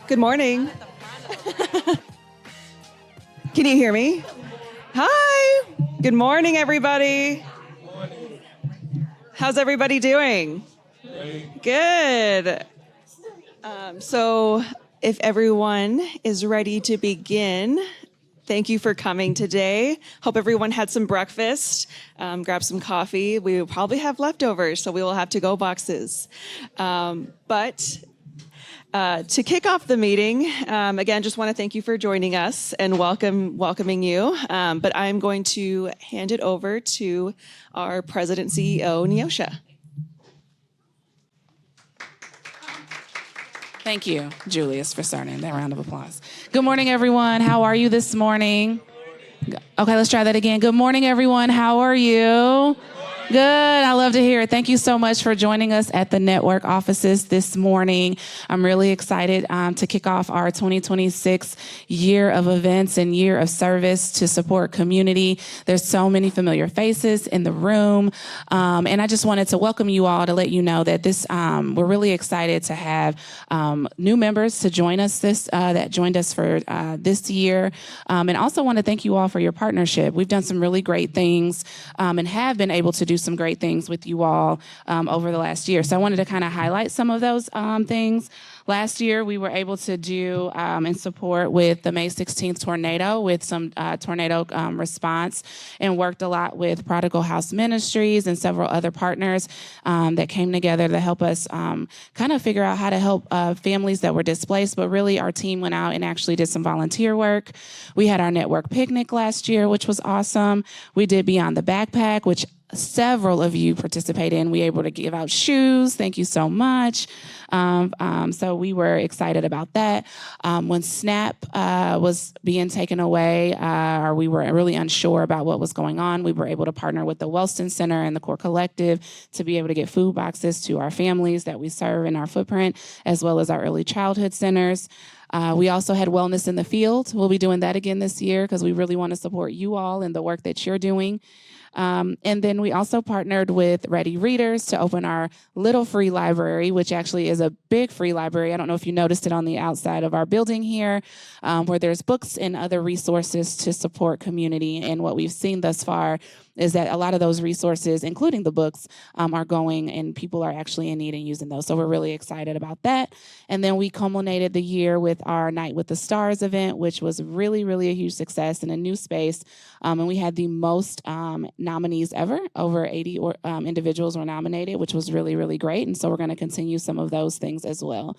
Good morning. Can you hear me? Hi. Good morning, everybody. How's everybody doing? Good. So if everyone is ready to begin, thank you for coming today. Hope everyone had some breakfast, grab some coffee. We will probably have leftovers, so we will have to-go boxes. But to kick off the meeting, again, just want to thank you for joining us and welcoming you. But I'm going to hand it over to our President CEO, Neosha. Thank you, Julius, for starting that round of applause. Good morning, everyone. How are you this morning? Okay, let's try that again. Good morning, everyone. How are you? Good. I love to hear it. Thank you so much for joining us at the network offices this morning. I'm really excited to kick off our 2026 year of events and year of service to support community. There's so many familiar faces in the room. And I just wanted to welcome you all to let you know that we're really excited to have new members to join us that joined us for this year. And also want to thank you all for your partnership. We've done some really great things and have been able to do some great things with you all over the last year. So I wanted to kind of highlight some of those things. Last year, we were able to do and support with the May 16th tornado with some tornado response, and worked a lot with Prodigal House Ministries and several other partners that came together to help us kind of figure out how to help families that were displaced. But really, our team went out and actually did some volunteer work. We had our network picnic last year, which was awesome. We did Beyond the Backpack, which several of you participated in. We were able to give out shoes. Thank you so much. So we were excited about that. When SNAP was being taken away, or we were really unsure about what was going on, we were able to partner with the Wellston Center and the Core Collective to be able to get food boxes to our families that we serve in our footprint, as well as our early childhood centers. We also had Wellness in the Field. We'll be doing that again this year because we really want to support you all in the work that you're doing. And then we also partnered with Ready Readers to open our little free library, which actually is a big free library. I don't know if you noticed it on the outside of our building here, where there's books and other resources to support community. And what we've seen thus far is that a lot of those resources, including the books, are going and people are actually in need and using those. So we're really excited about that. And then we culminated the year with our Night with the Stars event, which was really, really a huge success in a new space. And we had the most nominees ever. Over 80 individuals were nominated, which was really, really great. And so we're going to continue some of those things as well.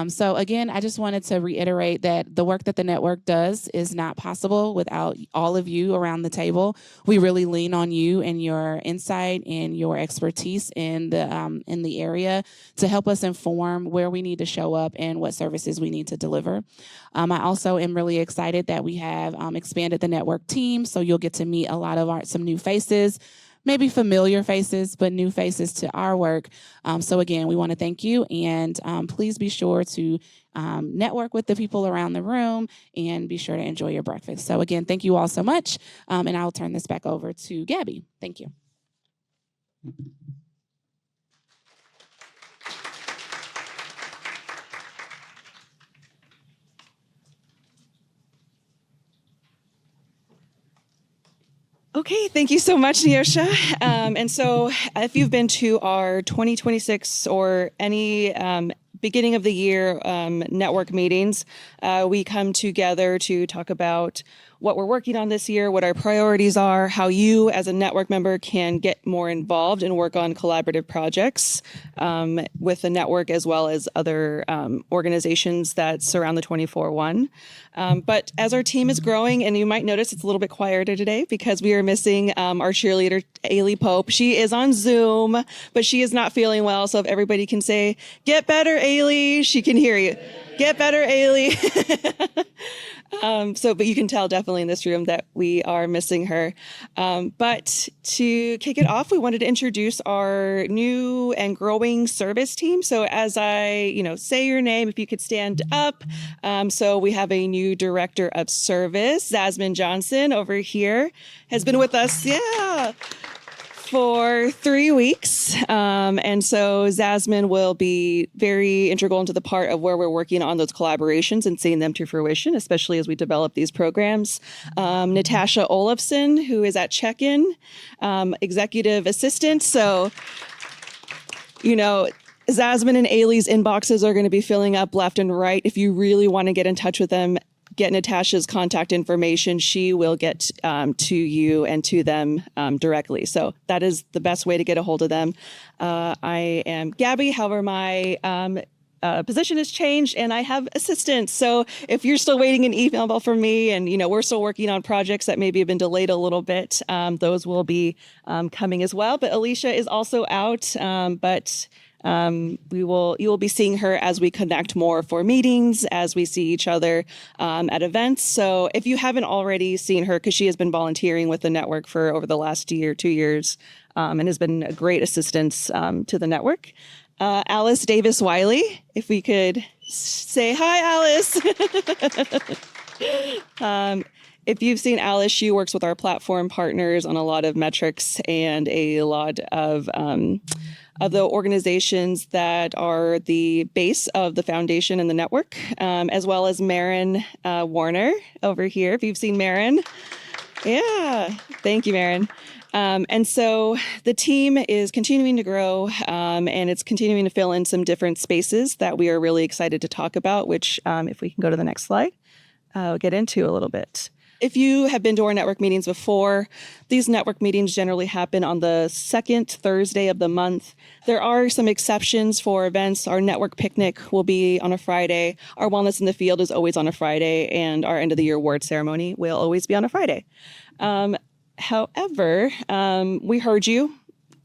So again, I just wanted to reiterate that the work that the network does is not possible without all of you around the table. We really lean on you and your insight and your expertise in the area to help us inform where we need to show up and what services we need to deliver. I also am really excited that we have expanded the network team, so you'll get to meet a lot of some new faces. Maybe familiar faces, but new faces to our work. So again, we want to thank you, and please be sure to network with the people around the room and be sure to enjoy your breakfast. So again, thank you all so much, and I'll turn this back over to Gabby. Thank you. Okay, thank you so much, Neosha. And so if you've been to our 2026 or any beginning of the year network meetings, we come together to talk about what we're working on this year, what our priorities are, how you as a network member can get more involved and work on collaborative projects with the network as well as other organizations that surround the 24/1. But as our team is growing, and you might notice it's a little bit quieter today because we are missing our cheerleader, Ailey Pope. She is on Zoom, but she is not feeling well. So if everybody can say, "Get better, Ailey," she can hear you. Get better, Ailey. But you can tell definitely in this room that we are missing her. But to kick it off, we wanted to introduce our new and growing service team. So as I, say your name, if you could stand up. So we have a new director of service, Zasmine Johnson over here, has been with us, for 3 weeks. And so Zasmine will be very integral into the part of where we're working on those collaborations and seeing them to fruition, especially as we develop these programs. Natasha Olafson, who is at check-in, executive assistant. So, Zasmine and Ailey's inboxes are going to be filling up left and right. If you really want to get in touch with them, get Natasha's contact information. She will get to you and to them directly. So that is the best way to get a hold of them. I am Gabby. However, my position has changed and I have assistants. So if you're still waiting an email from me and, we're still working on projects that maybe have been delayed a little bit, those will be coming as well. But Alicia is also out, you will be seeing her as we connect more for meetings, as we see each other at events. So if you haven't already seen her, because she has been volunteering with the network for over the last 2 years, and has been a great assistance to the network. Alice Davis Wiley, if we could say hi, Alice. If you've seen Alice, she works with our platform partners on a lot of metrics and a lot of the organizations that are the base of the foundation and the network, as well as Marin Warner over here. If you've seen Marin. Yeah, thank you, Marin. And so the team is continuing to grow, and it's continuing to fill in some different spaces that we are really excited to talk about, which if we can go to the next slide, I'll get into a little bit. If you have been to our network meetings before, these network meetings generally happen on the second Thursday of the month. There are some exceptions for events. Our network picnic will be on a Friday. Our Wellness in the Field is always on a Friday, and our end of the year award ceremony will always be on a Friday. However, we heard you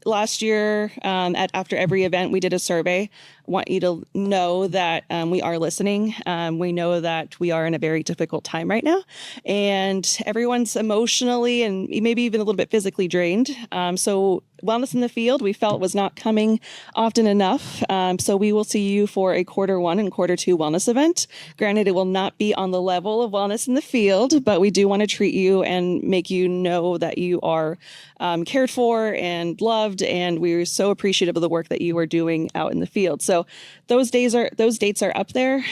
last year. After every event, we did a survey. Want you to know that we are listening. We know that we are in a very difficult time right now, and everyone's emotionally and maybe even a little bit physically drained. So Wellness in the Field, we felt was not coming often enough. So we will see you for a Q1 and Q2 wellness event. Granted, it will not be on the level of Wellness in the Field, but we do want to treat you and make you know that you are cared for and loved, and we're so appreciative of the work that you are doing out in the field. So those dates are up there.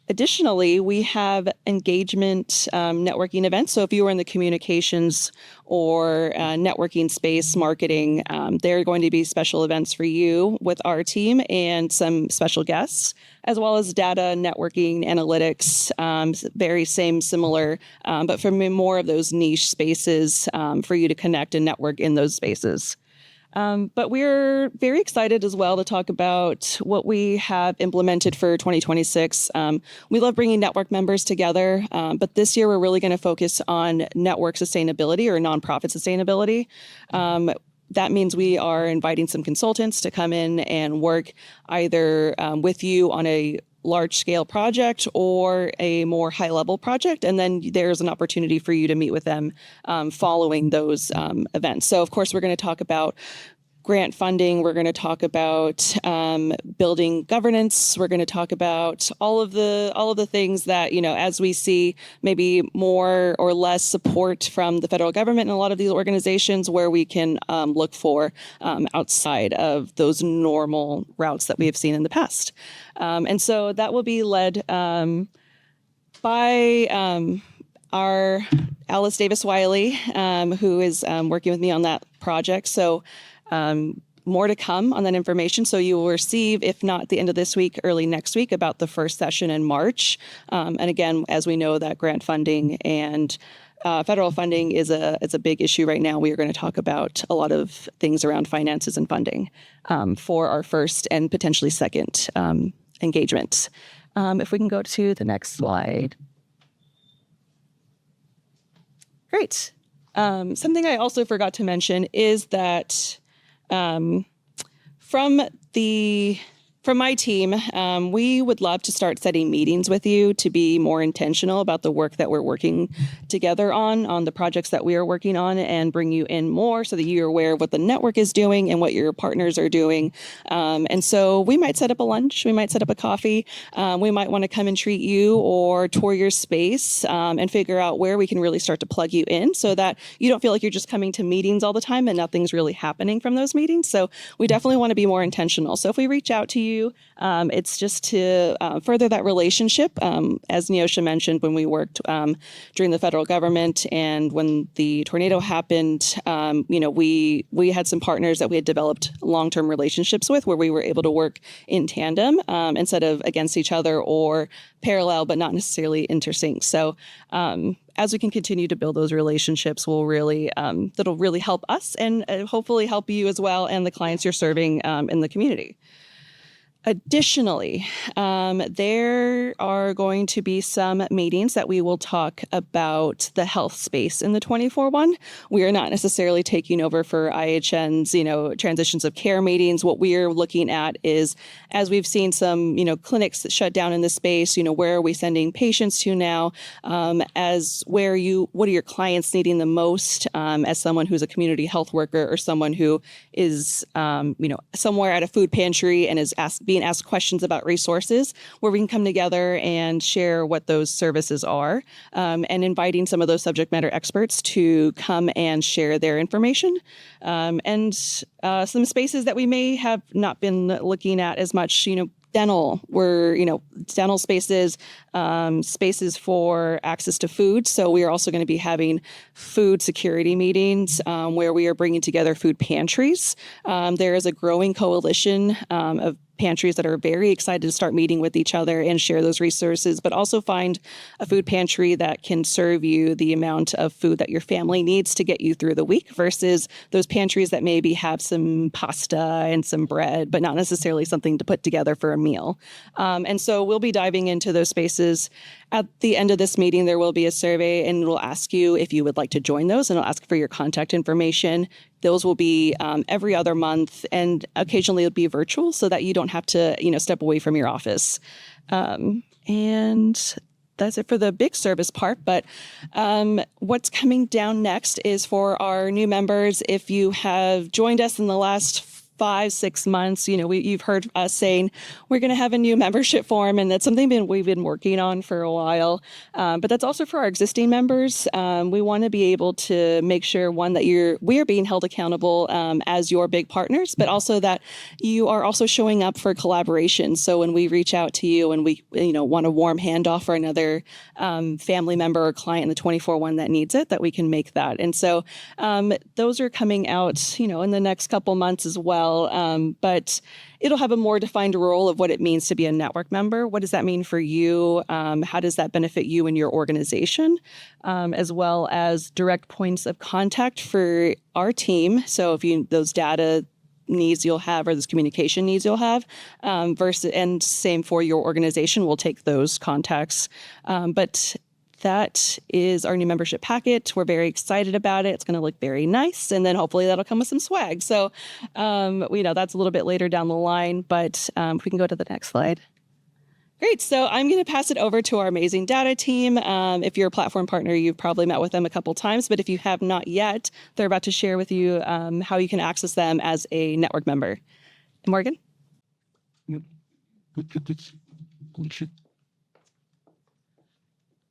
Additionally, we have engagement networking events. So if you are in the communications or networking space, marketing, there are going to be special events for you with our team and some special guests, as well as data, networking, analytics, very similar, but for more of those niche spaces for you to connect and network in those spaces. But we're very excited as well to talk about what we have implemented for 2026. We love bringing network members together, but this year we're really going to focus on network sustainability or nonprofit sustainability. That means we are inviting some consultants to come in and work either with you on a large-scale project or a more high-level project, and then there's an opportunity for you to meet with them following those events. So, of course, we're going to talk about grant funding. We're going to talk about building governance. We're going to talk about all of the things that, as we see maybe more or less support from the federal government and a lot of these organizations, where we can look for outside of those normal routes that we have seen in the past. And so that will be led by our Alice Davis Wiley, who is working with me on that project. So more to come on that information. So you will receive, if not at the end of this week, early next week, about the first session in March. And again, as we know, that grant funding and federal funding is a big issue right now. We are going to talk about a lot of things around finances and funding for our first and potentially second engagement. If we can go to the next slide. Great. Something I also forgot to mention is that from the from my team, we would love to start setting meetings with you to be more intentional about the work that we're working together on the projects that we are working on, and bring you in more so that you're aware of what the network is doing and what your partners are doing. And so we might set up a lunch, we might set up a coffee, we might want to come and treat you or tour your space, and figure out where we can really start to plug you in so that you don't feel like you're just coming to meetings all the time and nothing's really happening from those meetings. So we definitely want to be more intentional. So if we reach out to you, it's just to further that relationship. As Neosha mentioned, when we worked during the federal government and when the tornado happened, we had some partners that we had developed long-term relationships with where we were able to work in tandem instead of against each other or parallel, but not necessarily intersync. So as we can continue to build those relationships, that'll really help us and hopefully help you as well and the clients you're serving in the community. Additionally, there are going to be some meetings that we will talk about the health space in the 24-1. We are not necessarily taking over for IHN's, transitions of care meetings. What we are looking at is, as we've seen some, clinics that shut down in the space, where are we sending patients to now? What are your clients needing the most as someone who's a community health worker or someone who is, somewhere at a food pantry and is being asked questions about resources, where we can come together and share what those services are, and inviting some of those subject matter experts to come and share their information, and some spaces that we may have not been looking at as much, dental, dental spaces, spaces for access to food. So we are also going to be having food security meetings where we are bringing together food pantries. There is a growing coalition of pantries that are very excited to start meeting with each other and share those resources, but also find a food pantry that can serve you the amount of food that your family needs to get you through the week versus those pantries that maybe have some pasta and some bread, but not necessarily something to put together for a meal. And so we'll be diving into those spaces. At the end of this meeting, there will be a survey and it'll ask you if you would like to join those, and it'll ask for your contact information. Those will be every other month, and occasionally it'll be virtual so that you don't have to, step away from your office. And that's it for the big service part. But what's coming down next is for our new members. If you have joined us in the last 5-6 months, you've heard us saying we're going to have a new membership form, and that's something we've been working on for a while. But that's also for our existing members. We want to be able to make sure, one, that we are being held accountable as your big partners, but also that you are also showing up for collaboration. So when we reach out to you and we want a warm handoff for another family member or client in the 24-1 that needs it, that we can make that. And so those are coming out, in the next couple months as well. But it'll have a more defined role of what it means to be a network member. What does that mean for you? How does that benefit you and your organization? As well as direct points of contact for our team. So if those data needs you'll have or those communication needs you'll have, and same for your organization, we'll take those contacts. But that is our new membership packet. We're very excited about it. It's going to look very nice. And then hopefully that'll come with some swag. So we know that's a little bit later down the line, but if we can go to the next slide. Great. So I'm going to pass it over to our amazing data team. If you're a platform partner, you've probably met with them a couple times, but if you have not yet, they're about to share with you how you can access them as a network member. Morgan?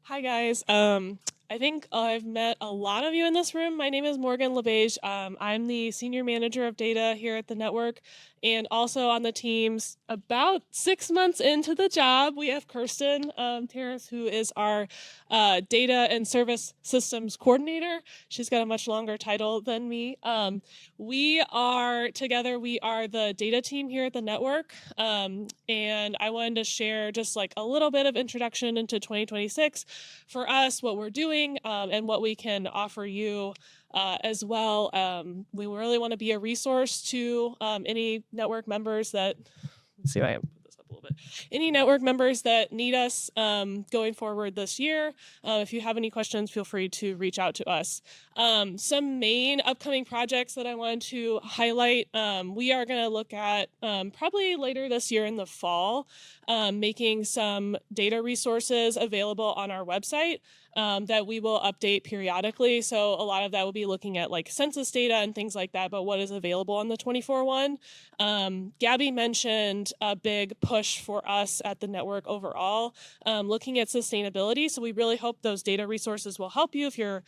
Hi, guys. I think I've met a lot of you in this room. My name is Morgan LeBeige. I'm the Senior Manager of Data here at the network, and also on the teams. About 6 months into the job, we have Kirsten Terrace, who is our Data and Service Systems Coordinator. She's got a much longer title than me. We are the data team here at the network, and I wanted to share just like a little bit of introduction into 2026 for us, what we're doing, and what we can offer you as well. We really want to be a resource to any network members that, let's see if I can put this up a little bit. Any network members that need us going forward this year, if you have any questions, feel free to reach out to us. Some main upcoming projects that I wanted to highlight, we are going to look at probably later this year in the fall, making some data resources available on our website that we will update periodically. So a lot of that will be looking at like census data and things like that, but what is available on the 24 one. Gabby mentioned a big push for us at the network overall, looking at sustainability. So we really hope those data resources will help you if you're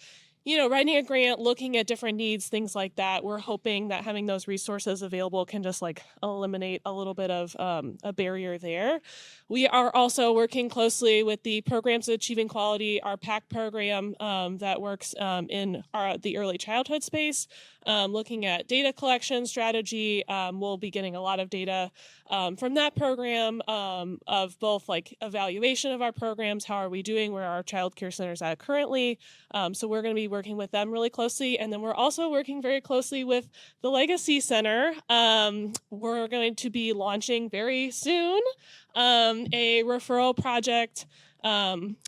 writing a grant, looking at different needs, things like that. We're hoping that having those resources available can just like eliminate a little bit of a barrier there. We are also working closely with the Programs Achieving Quality, our PAC program that works in the early childhood space, looking at data collection strategy. We'll be getting a lot of data from that program of both like evaluation of our programs, how are we doing, where are our child care centers at currently. So we're going to be working with them really closely. And then we're also working very closely with the Legacy Center. We're going to be launching very soon a referral project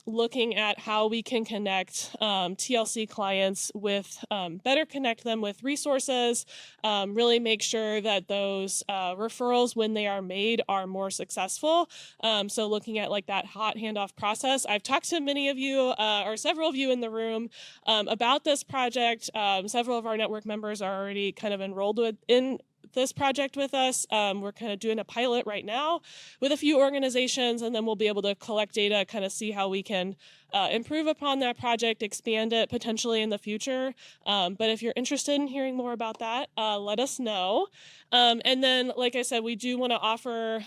looking at how we can connect TLC clients with, better connect them with resources, really make sure that those referrals, when they are made, are more successful. So looking at like that hot handoff process. I've talked to many of you or several of you in the room about this project. Several of our network members are already kind of enrolled in this project with us. We're kind of doing a pilot right now with a few organizations, and then we'll be able to collect data, kind of see how we can improve upon that project, expand it potentially in the future. But if you're interested in hearing more about that, let us know. And then, like I said, we do want to offer,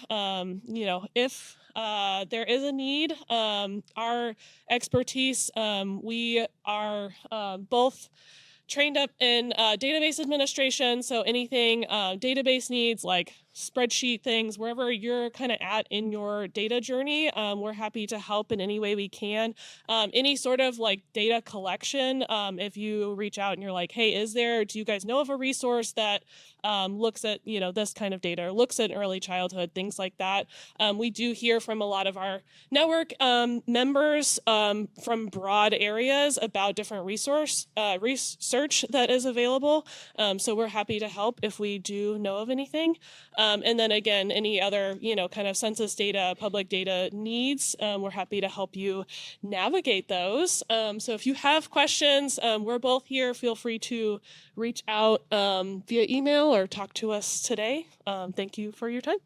if there is a need, our expertise, we are both trained up in database administration, so anything database needs like spreadsheet things, wherever you're kind of at in your data journey, we're happy to help in any way we can. Any sort of like data collection, if you reach out and you're like, hey, do you guys know of a resource that looks at, this kind of data, or looks at early childhood, things like that. We do hear from a lot of our network members from broad areas about different research that is available. So we're happy to help if we do know of anything. And then again, any other, kind of census data, public data needs, we're happy to help you navigate those. So if you have questions, we're both here. Feel free to reach out via email or talk to us today. Thank you for your time.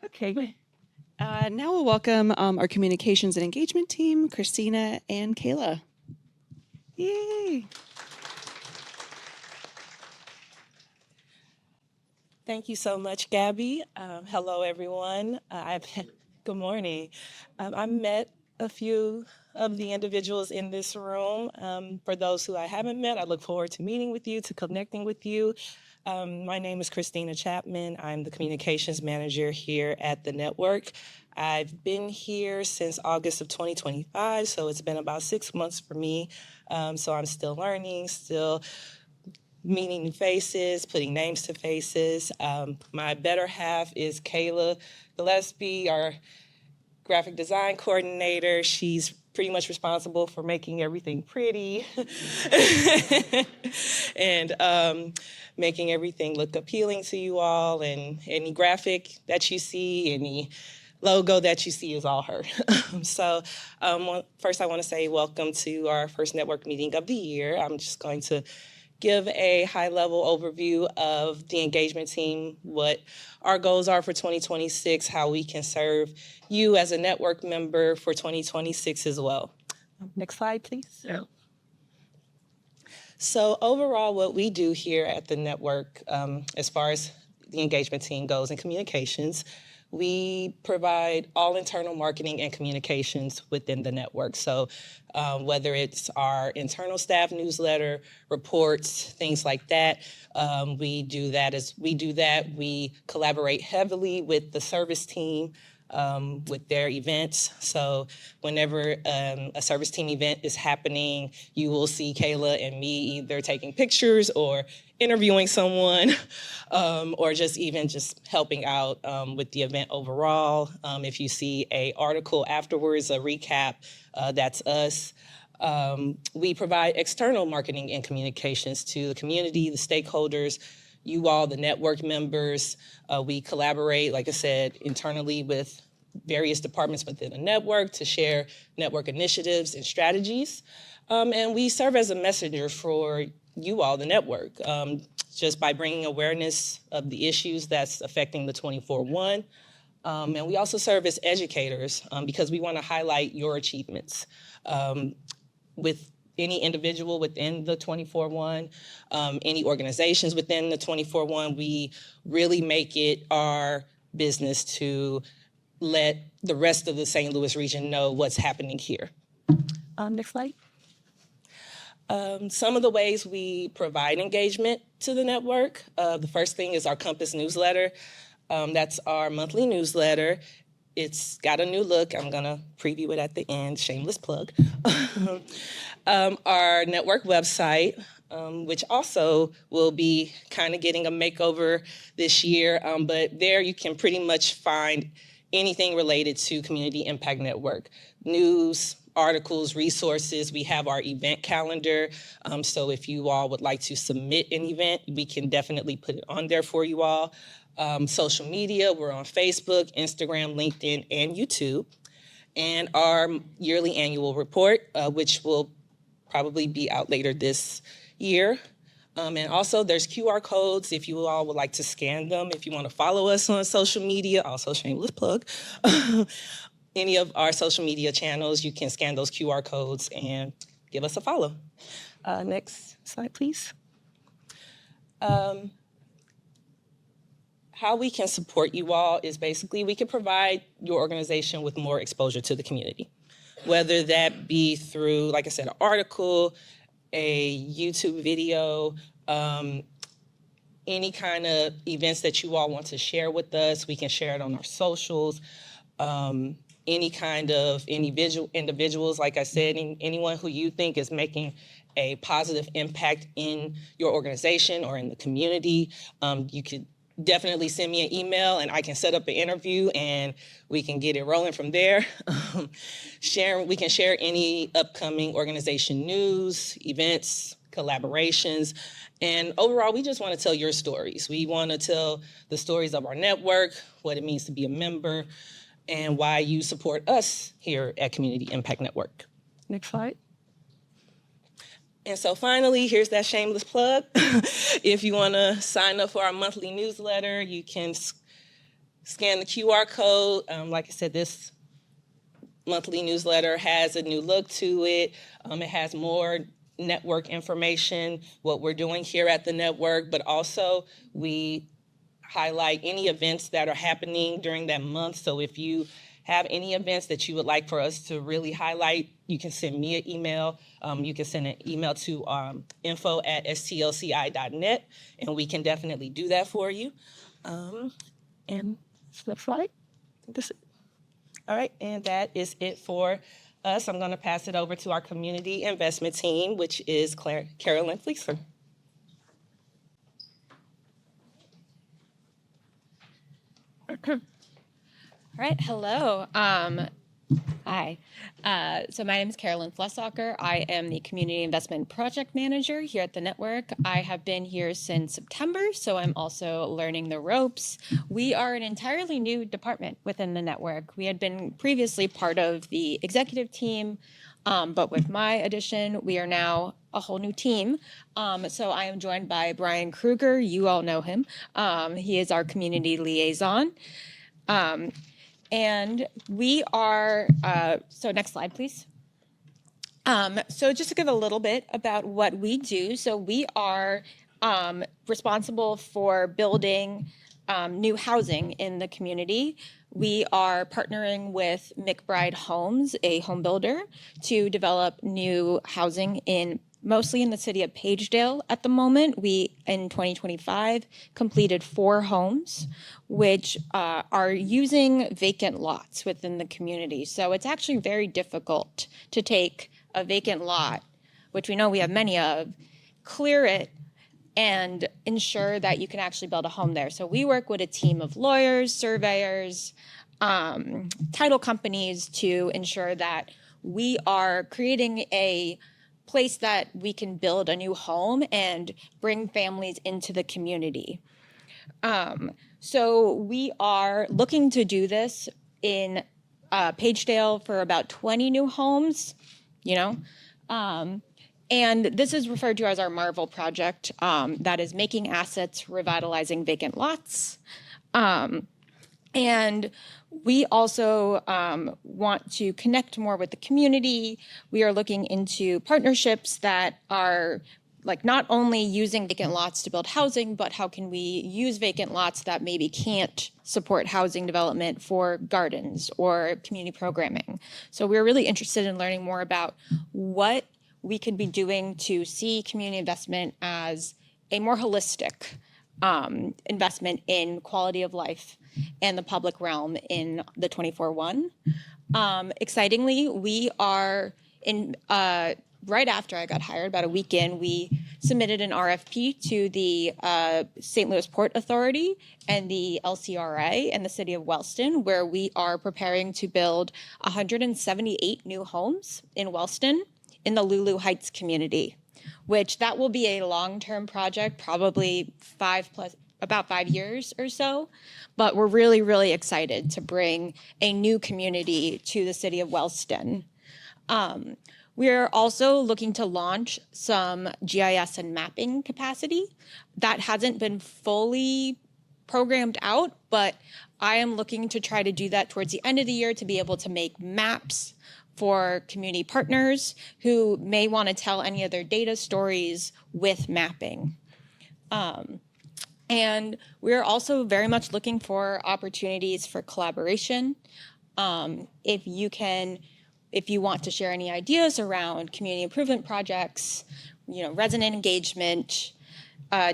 Okay. Now we'll welcome our communications and engagement team, Christina and Kayla. Yay. Thank you so much, Gabby. Hello, everyone. Good morning. I met a few of the individuals in this room. For those who I haven't met, I look forward to meeting with you, to connecting with you. My name is Christina Chapman. I'm the communications manager here at the network. I've been here since August of 2025, so it's been about 6 months for me. So I'm still learning, still meeting new faces, putting names to faces. My better half is Kayla Gillespie, our graphic design coordinator. She's pretty much responsible for making everything pretty and making everything look appealing to you all. And any graphic that you see, any logo that you see is all her. So first I want to say welcome to our first network meeting of the year. I'm just going to give a high-level overview of the engagement team, what our goals are for 2026, how we can serve you as a network member for 2026 as well. Next slide, please. Yeah. So overall, what we do here at the network, as far as the engagement team goes in communications, we provide all internal marketing and communications within the network. So whether it's our internal staff newsletter, reports, things like that, we do that. We collaborate heavily with the service team with their events. So whenever a service team event is happening, you will see Kayla and me either taking pictures or interviewing someone, or just even just helping out with the event overall. If you see an article afterwards, a recap, that's us. We provide external marketing and communications to the community, the stakeholders, you all, the network members. We collaborate, like I said, internally with various departments within the network to share network initiatives and strategies. And we serve as a messenger for you all, the network, just by bringing awareness of the issues that's affecting the 24/1. And we also serve as educators because we want to highlight your achievements. With any individual within the 24/1, any organizations within the 24/1, we really make it our business to let the rest of the St. Louis region know what's happening here. Next slide. Some of the ways we provide engagement to the network. The first thing is our Compass newsletter. That's our monthly newsletter. It's got a new look. I'm gonna preview it at the end, shameless plug. Our network website, which also will be kind of getting a makeover this year, but there you can pretty much find anything related to Community Impact Network. News, articles, resources. We have our event calendar. So if you all would like to submit an event, we can definitely put it on there for you all. Social media, we're on Facebook, Instagram, LinkedIn, and YouTube. And our yearly annual report, which will probably be out later this year. And also there's QR codes if you all would like to scan them. If you want to follow us on social media, also shameless plug, any of our social media channels, you can scan those QR codes and give us a follow. Next slide, please. How we can support you all is basically we can provide your organization with more exposure to the community, whether that be through, like I said, an article, a YouTube video, any kind of events that you all want to share with us. We can share it on our socials. Any kind of individuals, like I said, anyone who you think is making a positive impact in your organization or in the community, you could definitely send me an email and I can set up an interview and we can get it rolling from there. We can share any upcoming organization news, events, collaborations. And overall, we just want to tell your stories. We want to tell the stories of our network, what it means to be a member, and why you support us here at Community Impact Network. Next slide. And so finally, here's that shameless plug. If you want to sign up for our monthly newsletter, you can scan the QR code. Like I said, this monthly newsletter has a new look to it. It has more network information, what we're doing here at the network, but also we highlight any events that are happening during that month. So if you have any events that you would like for us to really highlight, you can send me an email. You can send an email to info@stlci.net, and we can definitely do that for you. And next slide. All right, and that is it for us. I'm going to pass it over to our community investment team, which is Carolyn Fleeser. All right, hello. Hi. So my name is Carolyn Flessacher. I am the Community Investment Project Manager here at the network. I have been here since September, so I'm also learning the ropes. We are an entirely new department within the network. We had been previously part of the executive team, but with my addition, we are now a whole new team. So I am joined by Brian Kruger. You all know him. He is our community liaison. And we are, so next slide, please. So just to give a little bit about what we do. So we are responsible for building new housing in the community. We are partnering with McBride Homes, a home builder, to develop new housing in mostly in the city of Pagedale at the moment. We, in 2025, completed 4 homes, which are using vacant lots within the community. So it's actually very difficult to take a vacant lot, which we know we have many of, clear it, and ensure that you can actually build a home there. So we work with a team of lawyers, surveyors, title companies to ensure that we are creating a place that we can build a new home and bring families into the community. So we are looking to do this in Pagedale for about 20 new homes, and this is referred to as our Marvel project, that is making assets, revitalizing vacant lots. And we also want to connect more with the community. We are looking into partnerships that are like not only using vacant lots to build housing, but how can we use vacant lots that maybe can't support housing development for gardens or community programming. So we're really interested in learning more about what we could be doing to see community investment as a more holistic investment in quality of life and the public realm in the 24/1. Excitingly, we are in right after I got hired, about a week in, we submitted an RFP to the St. Louis Port Authority and the LCRA and the city of Wellston, where we are preparing to build 178 new homes in Wellston in the Lulu Heights community, which that will be a long-term project, probably about 5 years or so. But we're really, really excited to bring a new community to the city of Wellston. We're also looking to launch some GIS and mapping capacity. That hasn't been fully programmed out, but I am looking to try to do that towards the end of the year to be able to make maps for community partners who may want to tell any of their data stories with mapping. And we're also very much looking for opportunities for collaboration. If you want to share any ideas around community improvement projects, resident engagement,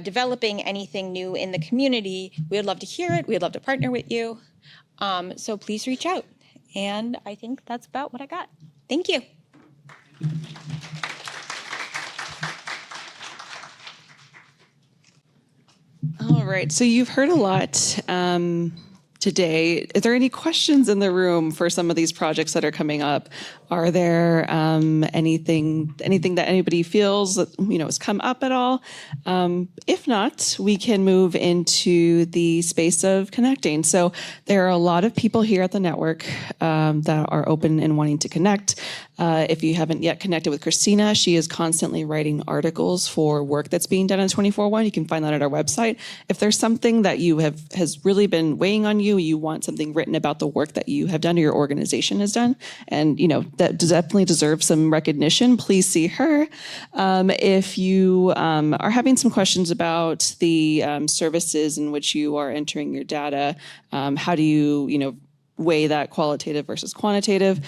developing anything new in the community, we would love to hear it. We'd love to partner with you. So please reach out. And I think that's about what I got. Thank you. All right, so you've heard a lot today. Are there any questions in the room for some of these projects that are coming up? Are there anything that anybody feels that has come up at all? If not, we can move into the space of connecting. So there are a lot of people here at the network that are open and wanting to connect. If you haven't yet connected with Christina, she is constantly writing articles for work that's being done on 24/1. You can find that at our website. If there's something that has really been weighing on you, you want something written about the work that you have done or your organization has done, and that definitely deserves some recognition, please see her. If you are having some questions about the services in which you are entering your data, how do you weigh that qualitative versus quantitative,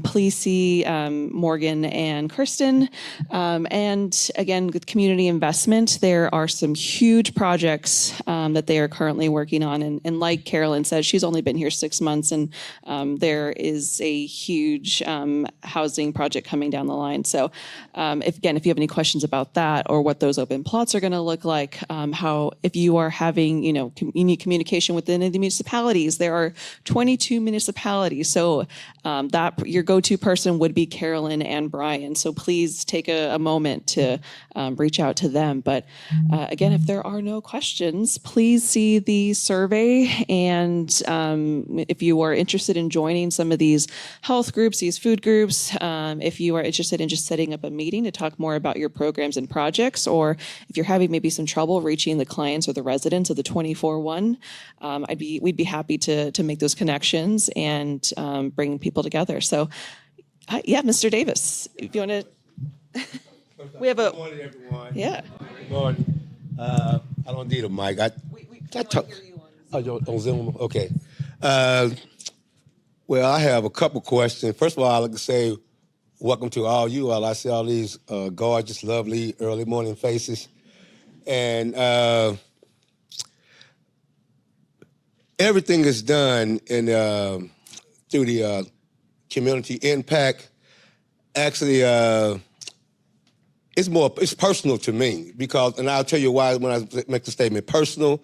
please see Morgan and Kirsten. And again, with community investment, there are some huge projects that they are currently working on. And like Carolyn said, she's only been here 6 months, and there is a huge housing project coming down the line. So if you have any questions about that or what those open plots are going to look like, if you are having, you need communication within the municipalities, there are 22 municipalities. So that your go-to person would be Carolyn and Brian. So please take a moment to reach out to them. But again, if there are no questions, please see the survey. And if you are interested in joining some of these health groups, these food groups, if you are interested in just setting up a meeting to talk more about your programs and projects, or if you're having maybe some trouble reaching the clients or the residents of the 24/1, we'd be happy to make those connections and bring people together. So, Mr. Davis, if you want to, we have Good morning, everyone. Yeah. Good morning. I don't need a mic. I talk. On Zoom. Okay. Well, I have a couple questions. First of all, I'd like to say, welcome to all you all. I see all these gorgeous, lovely early morning faces. And everything is done in through the community impact. Actually, it's personal to me because, and I'll tell you why when I make the statement personal,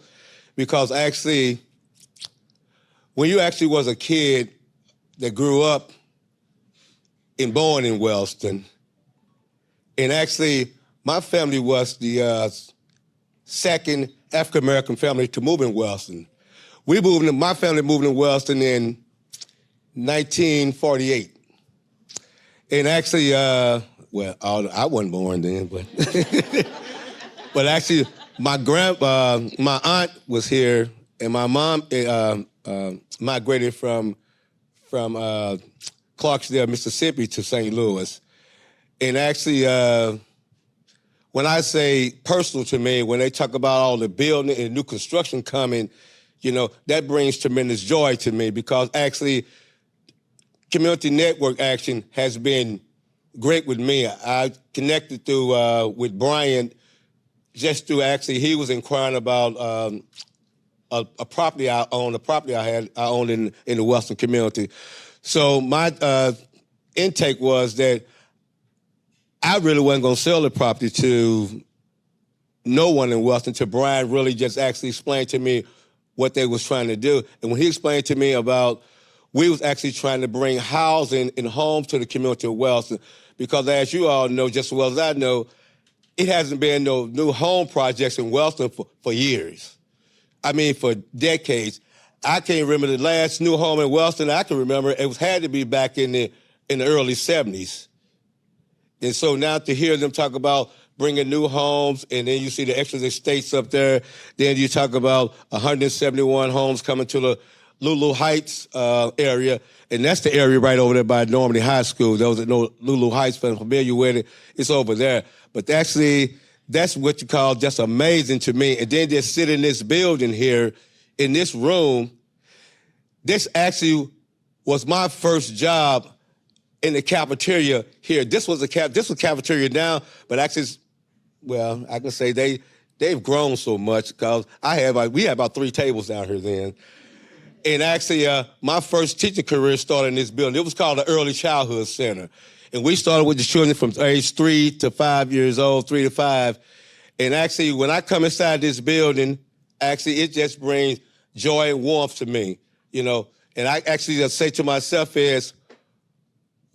because actually, when you actually was a kid that grew up and born in Wellston, and actually, my family was the second African American family to move in Wellston. My family moved in Wellston in 1948. And actually, well, I wasn't born then, but but actually, my aunt was here, and my mom migrated from Clarksdale, Mississippi, to St. Louis. And actually, when I say personal to me, when they talk about all the building and new construction coming, you know, that brings tremendous joy to me because actually, community network action has been great with me. I connected through with Brian just through actually he was inquiring about a property I own, a property I owned in the Wellston community. So my intake was that I really wasn't going to sell the property to no one in Wellston until Brian really just actually explained to me what they was trying to do. And when he explained to me about we was actually trying to bring housing and homes to the community of Wellston because as you all know, just as well as I know, it hasn't been no new home projects in Wellston for years. I mean, for decades. I can't remember the last new home in Wellston I can remember. It had to be back in the early 70s. And so now to hear them talk about bringing new homes, and then you see the extra estates up there, then you talk about 171 homes coming to the Lulu Heights area, and that's the area right over there by Normandy High School. Those that know Lulu Heights, familiar with it, it's over there. But actually, that's what you call just amazing to me. And then just sit in this building here, in this room, this actually was my first job in the cafeteria here. This was cafeteria now, but actually, well, I can say they've grown so much because we had about 3 tables down here then. And actually, my first teaching career started in this building. It was called the Early Childhood Center. And we started with the children from age 3 to 5 years old, 3 to 5. And actually, when I come inside this building, actually, it just brings joy and warmth to me, you know. And I actually just say to myself is,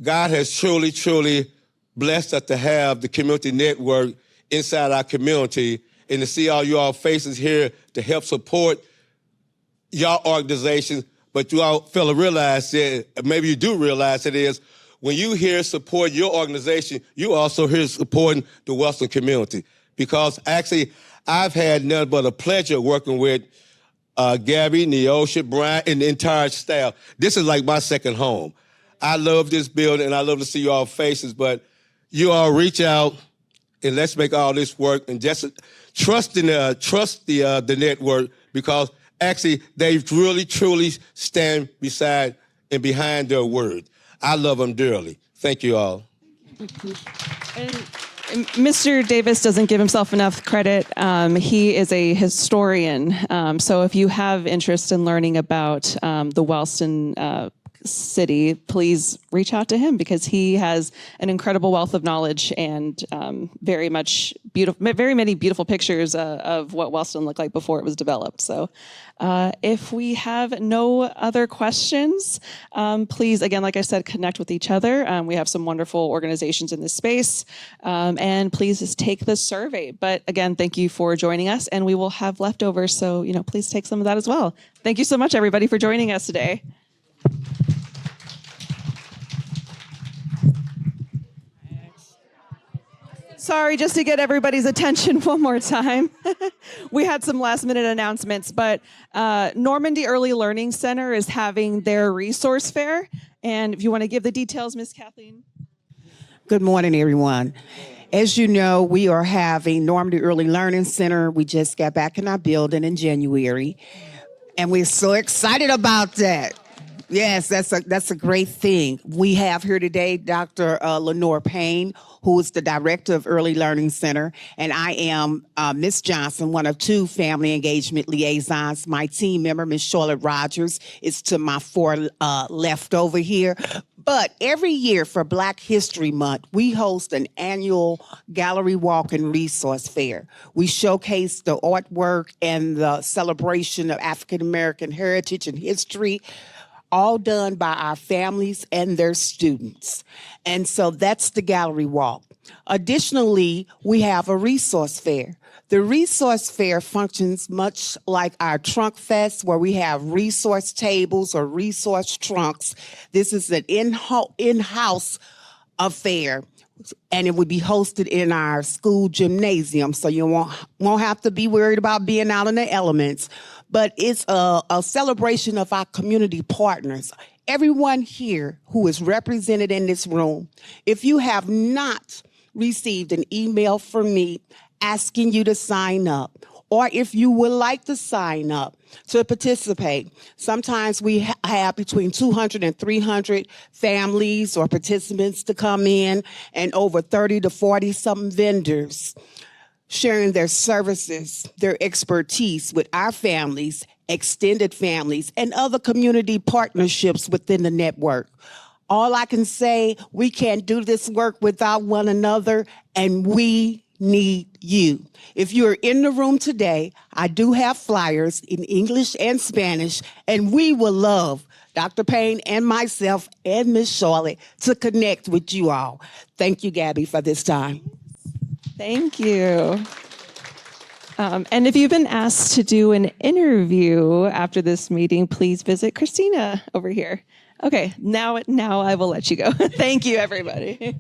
God has truly, truly blessed us to have the community network inside our community and to see all you all faces here to help support your organizations. But you all fail to realize that, maybe you do realize it is, when you hear support your organization, you also hear supporting the Wellston community. Because actually, I've had none but a pleasure working with Gabby, Neosha, Brian, and the entire staff. This is like my second home. I love this building, and I love to see you all faces, but you all reach out, and let's make all this work, and just trust the network, because actually, they really, truly stand beside and behind their word. I love them dearly. Thank you all. And Mr. Davis doesn't give himself enough credit. He is a historian. So if you have interest in learning about the Wellston city, please reach out to him because he has an incredible wealth of knowledge and very many beautiful pictures of what Wellston looked like before it was developed. So if we have no other questions, please, again, like I said, connect with each other. We have some wonderful organizations in this space, and please just take the survey. But again, thank you for joining us, and we will have leftovers, so please take some of that as well. Thank you so much, everybody, for joining us today. Sorry, just to get everybody's attention one more time. We had some last minute announcements, but Normandy Early Learning Center is having their resource fair. And if you want to give the details, Ms. Kathleen. Good morning, everyone. As you know, we are having Normandy Early Learning Center. We just got back in our building in January, and we're so excited about that. Yes, that's a great thing. We have here today Dr. Lenore Payne, who is the director of Early Learning Center, and I am Miss Johnson, one of two family engagement liaisons. My team member, Miss Charlotte Rogers, is to my far left over here. But every year for Black History Month, we host an annual gallery walk and resource fair. We showcase the artwork and the celebration of African American heritage and history, all done by our families and their students. And so that's the gallery walk. Additionally, we have a resource fair. The resource fair functions much like our Trunk Fest, where we have resource tables or resource trunks. This is an in-house affair, and it would be hosted in our school gymnasium, so you won't have to be worried about being out in the elements. But it's a celebration of our community partners. Everyone here who is represented in this room, if you have not received an email from me asking you to sign up, or if you would like to sign up to participate, sometimes we have between 200 and 300 families or participants to come in, and over 30 to 40 some vendors sharing their services, their expertise with our families, extended families, and other community partnerships within the network. All I can say, we can't do this work without one another, and we need you. If you're in the room today, I do have flyers in English and Spanish, and we will love Dr. Payne and myself and Miss Charlotte to connect with you all. Thank you, Gabby, for this time. Thank you. And if you've been asked to do an interview after this meeting, please visit Christina over here. Okay, now I will let you go. Thank you, everybody.